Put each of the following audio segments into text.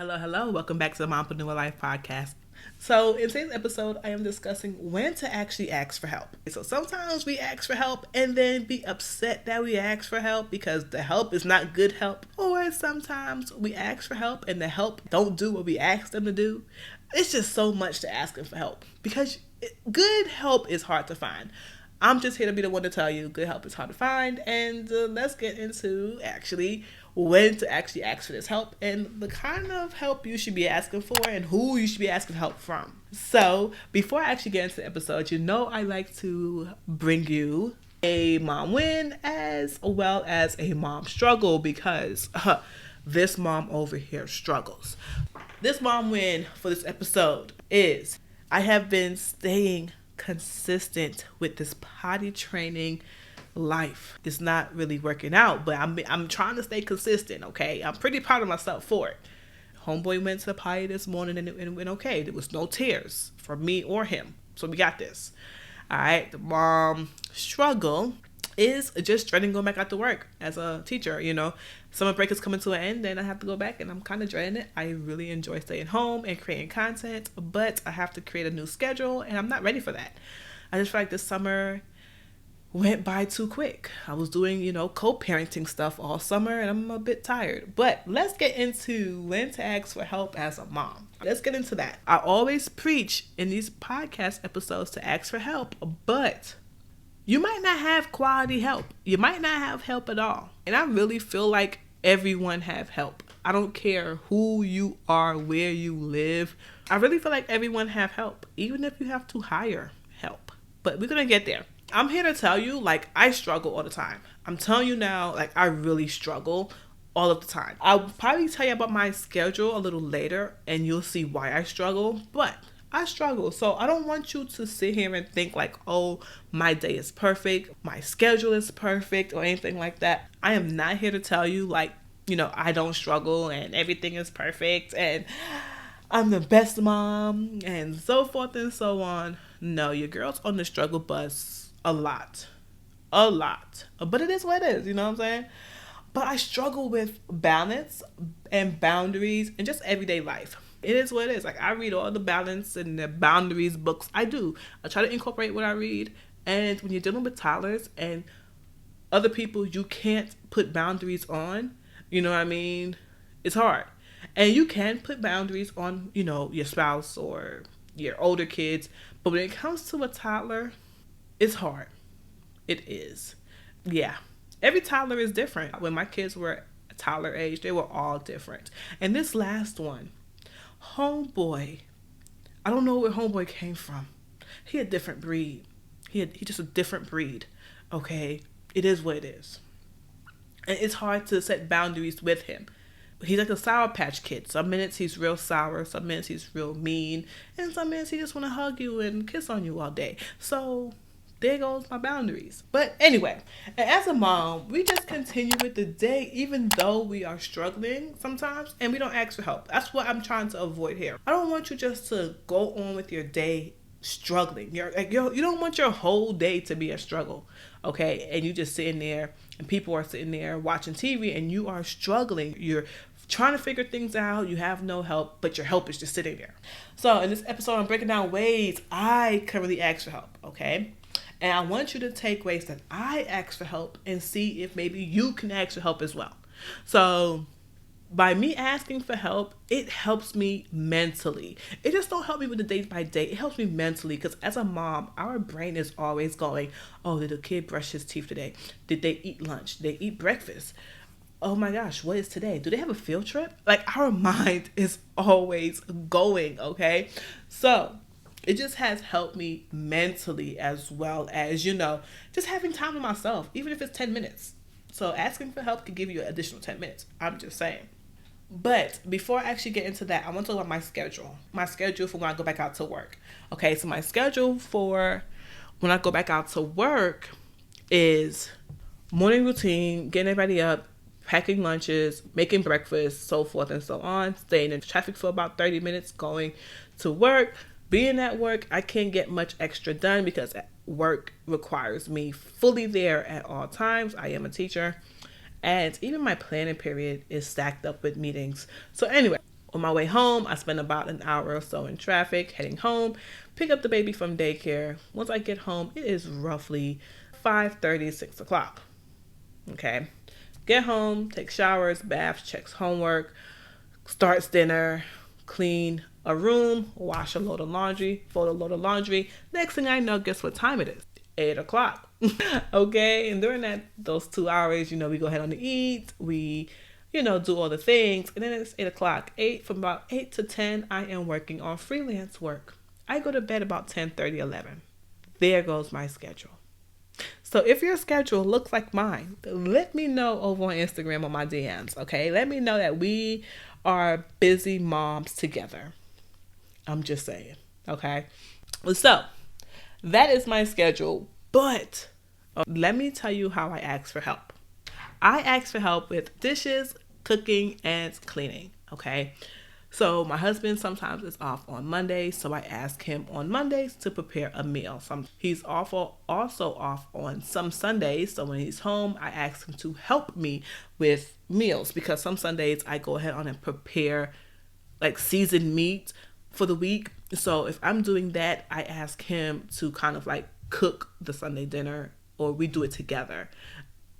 Hello. Welcome back to the Mompreneur Life podcast. So, in today's episode, I am discussing when to actually ask for help. So, sometimes we ask for help and then be upset that we ask for help because the help is not good help. Or sometimes we ask for help and the help don't do what we ask them to do. It's just so much to asking for help because good help is hard to find. I'm just here to be the one to tell you good help is hard to find, and let's get into actually when to actually ask for this help and the kind of help you should be asking for and who you should be asking help from. So before I actually get into the episode, I like to bring you a mom win as well as a mom struggle because this mom over here struggles. This mom win for this episode is I have been staying consistent with this potty training life. It's not really working out, but I'm trying to stay consistent, okay? I'm pretty proud of myself for it. Homeboy went to the potty this morning and it went okay. There was no tears for me or him. So we got this. All right, the mom struggle is just dreading going back out to work as a teacher, Summer break is coming to an end and I have to go back and I'm kind of dreading it. I really enjoy staying home and creating content, but I have to create a new schedule and I'm not ready for that. I just feel like this summer went by too quick. I was doing, co-parenting stuff all summer and I'm a bit tired. But let's get into when to ask for help as a mom. Let's get into that. I always preach in these podcast episodes to ask for help, but you might not have quality help. You might not have help at all. And I really feel like everyone have help. I don't care who you are, where you live. I really feel like everyone have help, even if you have to hire help. But we're going to get there. I'm here to tell you, I struggle all the time. I'm telling you now, I really struggle all of the time. I'll probably tell you about my schedule a little later, and you'll see why I struggle. But I struggle. So I don't want you to sit here and think oh, my day is perfect, my schedule is perfect, or anything like that. I am not here to tell you I don't struggle and everything is perfect and I'm the best mom and so forth and so on. No, your girl's on the struggle bus a lot. But it is what it is, you know what I'm saying? But I struggle with balance and boundaries and just everyday life. It is what it is. I read all the balance and the boundaries books. I do. I try to incorporate what I read. And when you're dealing with toddlers and other people you can't put boundaries on, you know what I mean? It's hard. And you can put boundaries on, your spouse or your older kids. But when it comes to a toddler, it's hard. It is. Yeah. Every toddler is different. When my kids were toddler age, they were all different. And this last one, Homeboy, I don't know where Homeboy came from. He a different breed. He just a different breed. Okay? It is what it is. And it's hard to set boundaries with him. He's like a Sour Patch Kid. Some minutes he's real sour, some minutes he's real mean, and some minutes he just want to hug you and kiss on you all day. So there goes my boundaries. But anyway, and as a mom, we just continue with the day even though we are struggling sometimes and we don't ask for help. That's what I'm trying to avoid here. I don't want you just to go on with your day struggling. You don't want your whole day to be a struggle, okay? And you just sitting there and people are sitting there watching TV and you are struggling. You're trying to figure things out. You have no help, but your help is just sitting there. So in this episode, I'm breaking down ways I currently ask for help, okay? And I want you to take ways that I ask for help and see if maybe you can ask for help as well. So by me asking for help, it helps me mentally. It just don't help me with the day by day. It helps me mentally because as a mom, our brain is always going, oh, did the kid brush his teeth today? Did they eat lunch? Did they eat breakfast? Oh my gosh, what is today? Do they have a field trip? Our mind is always going, okay? So it just has helped me mentally as well as, just having time to myself, even if it's 10 minutes. So asking for help can give you an additional 10 minutes. I'm just saying. But before I actually get into that, I want to talk about my schedule. My schedule for when I go back out to work. Okay, so my schedule for when I go back out to work is morning routine, getting everybody up, packing lunches, making breakfast, so forth and so on, staying in traffic for about 30 minutes, going to work. Being at work, I can't get much extra done because work requires me fully there at all times. I am a teacher. And even my planning period is stacked up with meetings. So anyway, On my way home, I spend about an hour or so in traffic heading home, pick up the baby from daycare. Once I get home, it is roughly 5:30, 6 o'clock. Okay. Get home, take showers, baths, checks homework, starts dinner, clean a room, wash a load of laundry, fold a load of laundry. Next thing I know, guess what time it is? 8 o'clock. Okay. And during those 2 hours, we go ahead on to eat. We, do all the things. And then it's 8 o'clock. From about 8 to 10, I am working on freelance work. I go to bed about 10:30, 11. There goes my schedule. So if your schedule looks like mine, let me know over on Instagram on my DMs, okay? Let me know that we are busy moms together. I'm just saying, okay? So that is my schedule, but let me tell you how I ask for help. I ask for help with dishes, cooking, and cleaning, okay? So my husband sometimes is off on Mondays, so I ask him on Mondays to prepare a meal. He's also off on some Sundays, so when he's home, I ask him to help me with meals because some Sundays I go ahead on and prepare like seasoned meat for the week. So if I'm doing that, I ask him to kind of like cook the Sunday dinner, or we do it together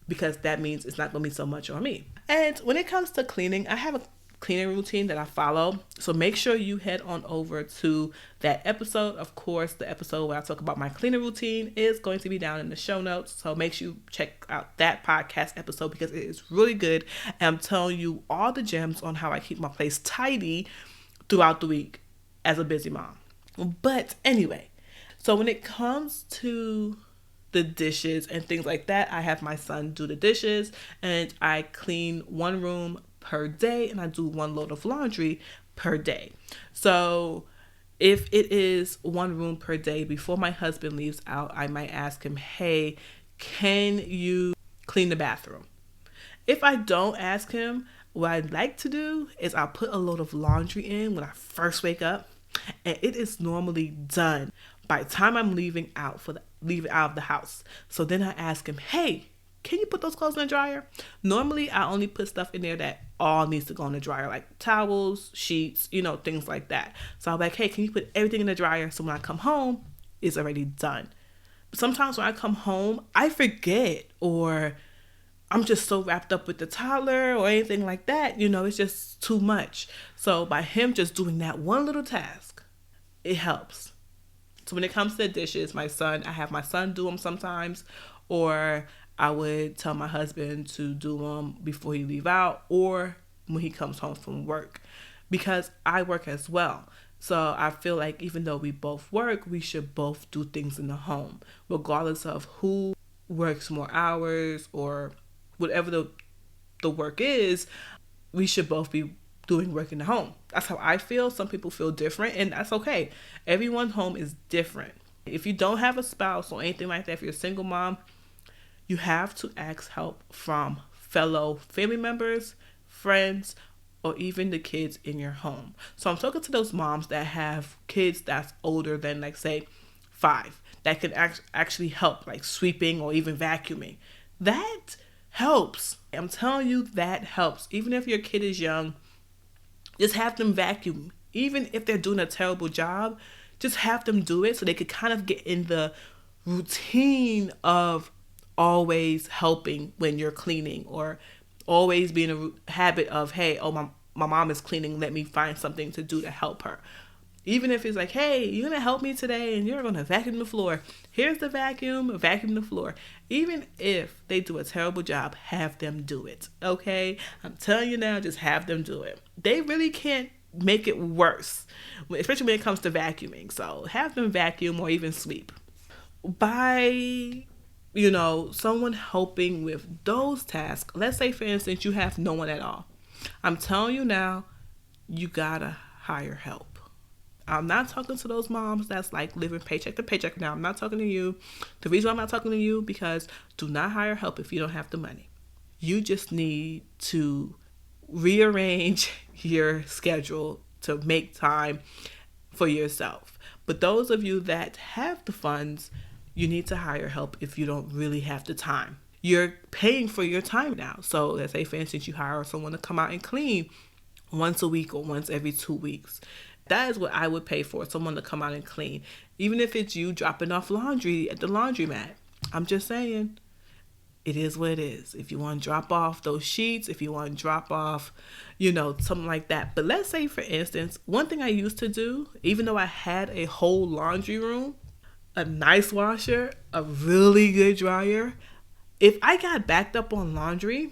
because that means it's not going to be so much on me. And when it comes to cleaning, I have a cleaning routine that I follow. So make sure you head on over to that episode. Of course, the episode where I talk about my cleaning routine is going to be down in the show notes. So make sure you check out that podcast episode because it is really good. And I'm telling you all the gems on how I keep my place tidy throughout the week as a busy mom. But anyway, so when it comes to the dishes and things like that, I have my son do the dishes and I clean one room per day and I do one load of laundry per day. So if it is one room per day, before my husband leaves out, I might ask him, hey, can you clean the bathroom? If I don't ask him, what I'd like to do is I'll put a load of laundry in when I first wake up, and it is normally done by the time I'm leaving out of the house. So then I ask him, hey, can you put those clothes in the dryer? Normally, I only put stuff in there that all needs to go in the dryer, like towels, sheets, things like that. So I'm like, hey, can you put everything in the dryer so when I come home, it's already done. But sometimes when I come home, I forget, or I'm just so wrapped up with the toddler or anything like that. It's just too much. So by him just doing that one little task, it helps. So when it comes to the dishes, I have my son do them sometimes, or I would tell my husband to do them before he leave out or when he comes home from work, because I work as well. So I feel like even though we both work, we should both do things in the home, regardless of who works more hours or whatever the work is. We should both be doing work in the home. That's how I feel. Some people feel different, and that's okay. Everyone's home is different. If you don't have a spouse or anything like that, if you're a single mom, you have to ask help from fellow family members, friends, or even the kids in your home. So I'm talking to those moms that have kids that's older than, like, say, 5, that can actually help, like sweeping or even vacuuming. That helps. I'm telling you, that helps. Even if your kid is young, just have them vacuum. Even if they're doing a terrible job, just have them do it so they could kind of get in the routine of always helping when you're cleaning, or always being a habit of, hey, my mom is cleaning, let me find something to do to help her. Even if it's like, hey, you're going to help me today and you're going to vacuum the floor. Here's the vacuum the floor. Even if they do a terrible job, have them do it, okay? I'm telling you now, just have them do it. They really can't make it worse, especially when it comes to vacuuming. So have them vacuum or even sweep. By someone helping with those tasks, let's say, for instance, you have no one at all. I'm telling you now, you gotta hire help. I'm not talking to those moms that's like living paycheck to paycheck now. I'm not talking to you. The reason I'm not talking to you, because do not hire help if you don't have the money. You just need to rearrange your schedule to make time for yourself. But those of you that have the funds, you need to hire help if you don't really have the time. You're paying for your time now. So let's say, for instance, you hire someone to come out and clean once a week or once every 2 weeks. That is what I would pay for, someone to come out and clean. Even if it's you dropping off laundry at the laundromat. I'm just saying, it is what it is. If you want to drop off those sheets, if you want to drop off, something like that. But let's say, for instance, one thing I used to do, even though I had a whole laundry room, a nice washer, a really good dryer, if I got backed up on laundry,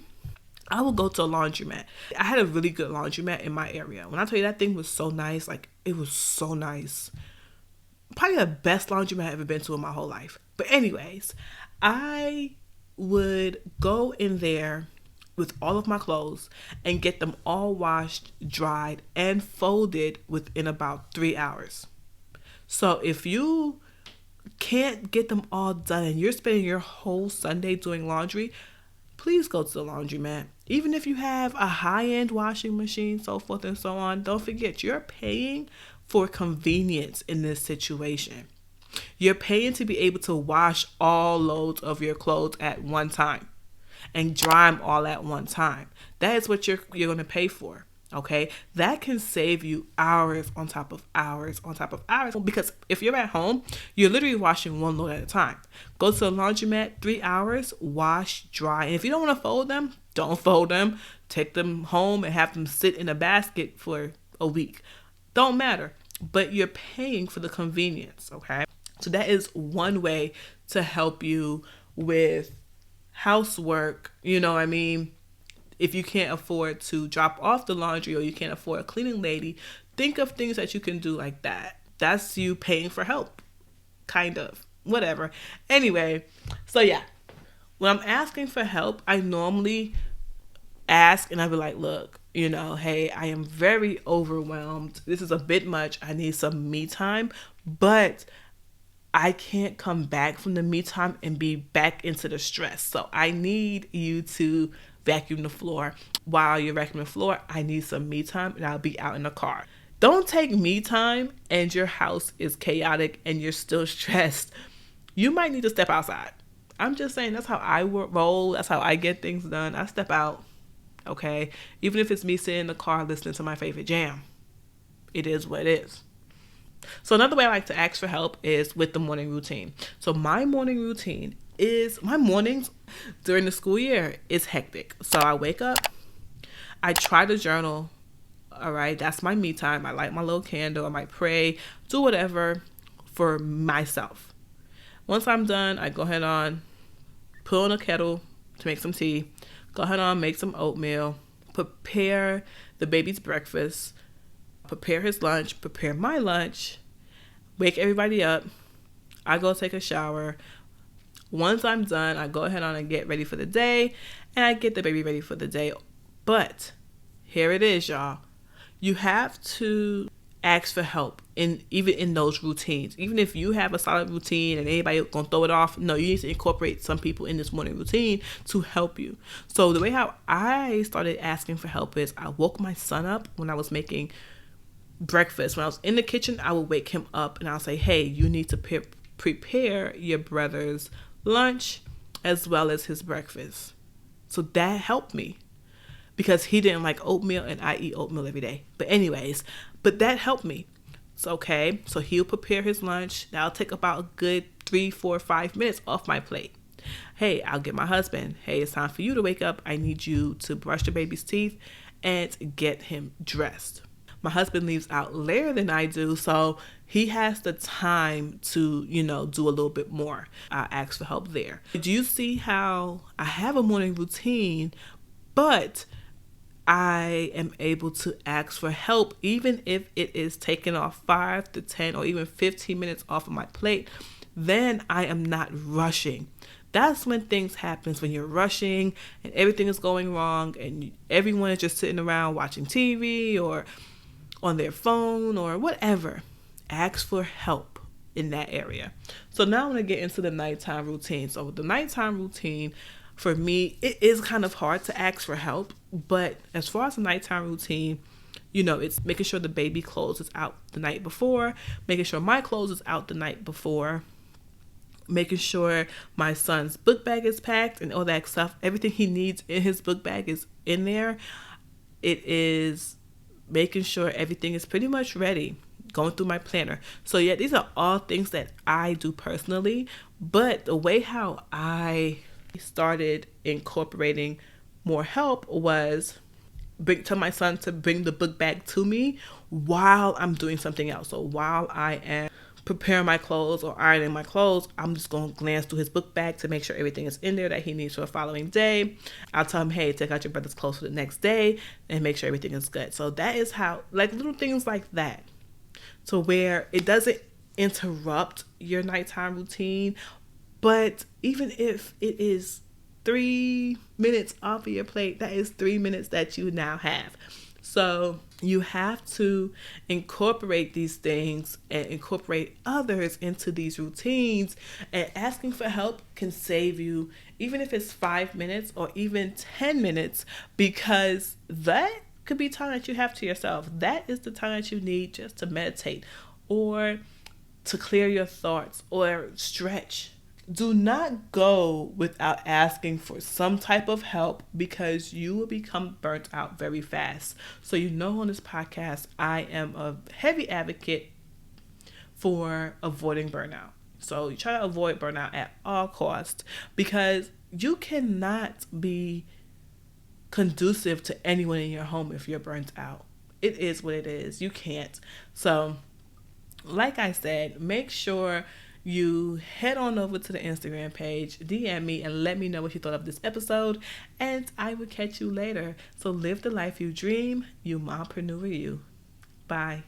I would go to a laundromat. I had a really good laundromat in my area. When I tell you that thing was so nice, like, it was so nice. Probably the best laundromat I've ever been to in my whole life. But anyways, I would go in there with all of my clothes and get them all washed, dried, and folded within about 3 hours. So if you can't get them all done and you're spending your whole Sunday doing laundry, please go to the laundromat. Even if you have a high-end washing machine, so forth and so on, don't forget, you're paying for convenience in this situation. You're paying to be able to wash all loads of your clothes at one time and dry them all at one time. That is what you're going to pay for. Okay, that can save you hours on top of hours on top of hours. Because if you're at home, you're literally washing one load at a time. Go to the laundromat, 3 hours, wash, dry. And if you don't want to fold them, don't fold them. Take them home and have them sit in a basket for a week. Don't matter. But you're paying for the convenience, okay? So that is one way to help you with housework, If you can't afford to drop off the laundry or you can't afford a cleaning lady, think of things that you can do like that. That's you paying for help. Kind of. Whatever. Anyway, so yeah. When I'm asking for help, I normally ask and I'll be like, look, hey, I am very overwhelmed. This is a bit much. I need some me time, but I can't come back from the me time and be back into the stress. So I need you to vacuum the floor. While you're vacuuming the floor, I need some me time and I'll be out in the car. Don't take me time and your house is chaotic and you're still stressed. You might need to step outside. I'm just saying, that's how I roll. That's how I get things done. I step out, okay? Even if it's me sitting in the car listening to my favorite jam. It is what it is. So another way I like to ask for help is with the morning routine. So my morning routine is, my mornings during the school year is hectic. So I wake up, I try to journal. All right, that's my me time. I light my little candle. I might pray, do whatever for myself. Once I'm done, I go ahead on, put on a kettle to make some tea. Go ahead on, make some oatmeal. Prepare the baby's breakfast. Prepare his lunch. Prepare my lunch. Wake everybody up. I go take a shower. Once I'm done, I go ahead on and get ready for the day. And I get the baby ready for the day. But here it is, y'all. You have to ask for help even in those routines. Even if you have a solid routine and anybody gonna throw it off, no, you need to incorporate some people in this morning routine to help you. So the way how I started asking for help is I woke my son up when I was making breakfast. When I was in the kitchen, I would wake him up and I'll say, hey, you need to prepare your brother's lunch as well as his breakfast. So that helped me because he didn't like oatmeal and I eat oatmeal every day. But that helped me. It's okay. So he'll prepare his lunch. That'll take about a good 3, 4, 5 minutes off my plate. Hey, I'll get my husband. Hey, it's time for you to wake up. I need you to brush the baby's teeth and get him dressed. My husband leaves out later than I do, so he has the time to, do a little bit more. I ask for help there. Do you see how I have a morning routine, but I am able to ask for help even if it is taking off 5 to 10 or even 15 minutes off of my plate? Then I am not rushing. That's when things happen, when you're rushing and everything is going wrong and everyone is just sitting around watching TV or on their phone or whatever. Ask for help in that area. So now I'm going to get into the nighttime routine. So with the nighttime routine, for me, it is kind of hard to ask for help. But as far as the nighttime routine, it's making sure the baby clothes is out the night before, making sure my clothes is out the night before, making sure my son's book bag is packed and all that stuff. Everything he needs in his book bag is in there. It is making sure everything is pretty much ready, going through my planner. So yeah, these are all things that I do personally, but the way how I started incorporating more help was tell my son to bring the book bag to me while I'm doing something else. So while I am preparing my clothes or ironing my clothes, I'm just going to glance through his book bag to make sure everything is in there that he needs for the following day. I'll tell him, hey, take out your brother's clothes for the next day and make sure everything is good. So that is how, like little things like that, to where it doesn't interrupt your nighttime routine. But even if it is 3 minutes off of your plate, that is 3 minutes that you now have. So you have to incorporate these things and incorporate others into these routines. And asking for help can save you, even if it's 5 minutes or even 10 minutes, because that could be time that you have to yourself. That is the time that you need just to meditate or to clear your thoughts or stretch. Do not go without asking for some type of help, because you will become burnt out very fast. So on this podcast, I am a heavy advocate for avoiding burnout. So you try to avoid burnout at all costs, because you cannot be conducive to anyone in your home if you're burnt out. It is what it is. You can't. So like I said, make sure you head on over to the Instagram page, DM me, and let me know what you thought of this episode, and I will catch you later. So live the life you dream, you mompreneur you. Bye.